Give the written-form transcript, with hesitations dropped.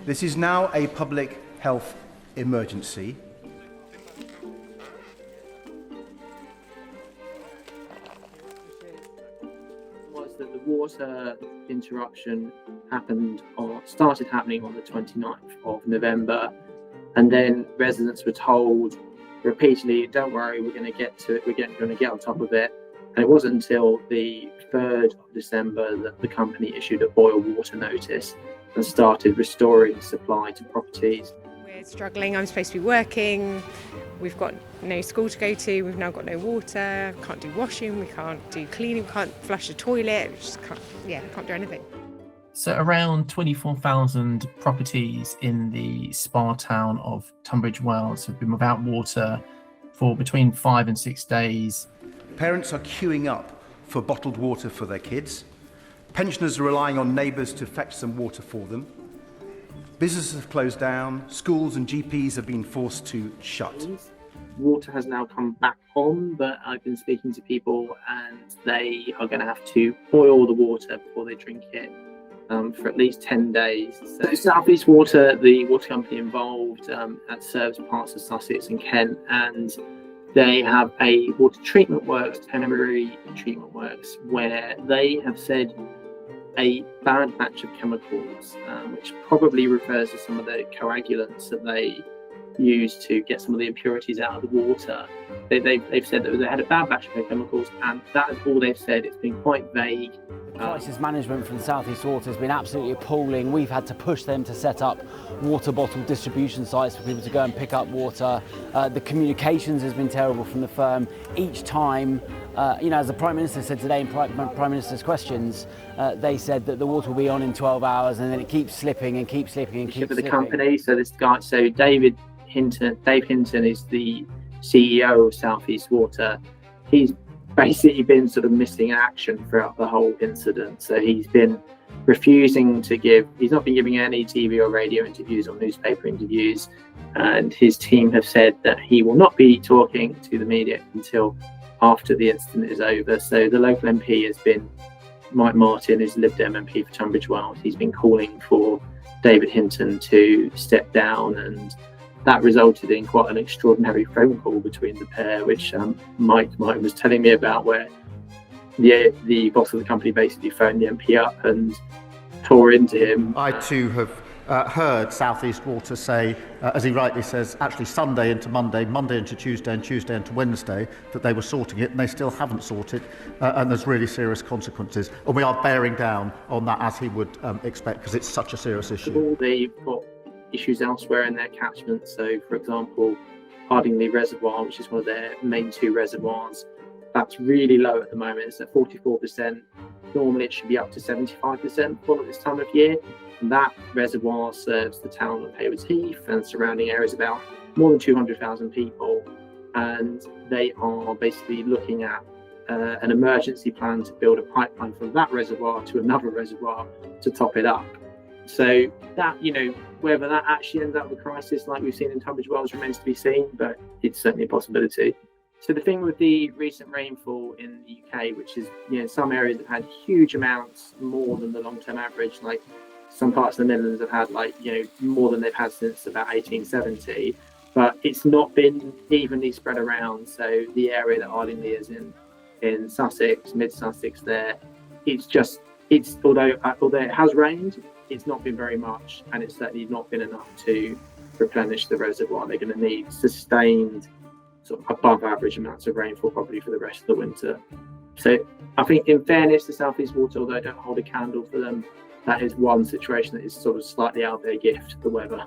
This is now a public health emergency. Was that the water interruption started happening on the 29th of November, and then residents were told repeatedly, don't worry, we're going to get to it, we're going to get on top of it. And it wasn't until the 3rd of December that the company issued a boil water notice and started restoring supply to properties. We're struggling. I'm supposed to be working. We've got no school to go to. We've now got no water. Can't do washing. We can't do cleaning. We can't flush the toilet. We just can't do anything. So around 24,000 properties in the spa town of Tunbridge Wells have been without water for between 5 and 6 days. Parents are queuing up for bottled water for their kids. Pensioners are relying on neighbours to fetch some water for them. Businesses have closed down. Schools and GPs have been forced to shut. Water has now come back on, but I've been speaking to people and they are going to have to boil the water before they drink it for at least 10 days. So South East Water, the water company involved, that serves parts of Sussex and Kent, and they have a water treatment works, temporary treatment works, where they have said a bad batch of chemicals, which probably refers to some of the coagulants that they use to get some of the impurities out of the water. They've said that they had a bad batch of chemicals, and that is all they've said. It's been quite vague. Crisis management from South East Water has been absolutely appalling. We've had to push them to set up water bottle distribution sites for people to go and pick up water. The communications has been terrible from the firm. Each time, as the Prime Minister said today in Prime Minister's questions, they said that the water will be on in 12 hours and then it keeps slipping and keeps slipping and keeps slipping. The company, so Dave Hinton is the CEO of South East Water. He's basically been sort of missing action throughout the whole incident. So he's been refusing to he's not been giving any TV or radio interviews or newspaper interviews. And his team have said that he will not be talking to the media until after the incident is over. So the local MP has been, Mike Martin, who's Lib Dem MP for Tunbridge Wells. He's been calling for David Hinton to step down, and that resulted in quite an extraordinary phone call between the pair, which Mike was telling me about, where the boss of the company basically phoned the MP up and tore into him. I too have heard South East Water say, as he rightly says, actually Sunday into Monday, Monday into Tuesday, and Tuesday into Wednesday, that they were sorting it, and they still haven't sorted, and there's really serious consequences. And we are bearing down on that, as he would expect, because it's such a serious issue. They've got issues elsewhere in their catchment. So, for example, Ardingly Reservoir, which is one of their main two reservoirs, that's really low at the moment. It's at 44%. Normally it should be up to 75% full at this time of year. And that reservoir serves the town of Haywards Heath and surrounding areas, about more than 200,000 people. And they are basically looking at an emergency plan to build a pipeline from that reservoir to another reservoir to top it up. So that, whether that actually ends up with a crisis like we've seen in Tunbridge Wells remains to be seen, but it's certainly a possibility. So the thing with the recent rainfall in the UK, which is, some areas have had huge amounts, more than the long-term average, like some parts of the Midlands have had more than they've had since about 1870, but it's not been evenly spread around. So the area that Ardingly is in Sussex, mid-Sussex there, although it has rained, it's not been very much, and it's certainly not been enough to replenish the reservoir. They're going to need sustained, sort of above average amounts of rainfall probably for the rest of the winter. So I think, in fairness to South East Water, although I don't hold a candle for them, that is one situation that is sort of slightly out their gift, the weather.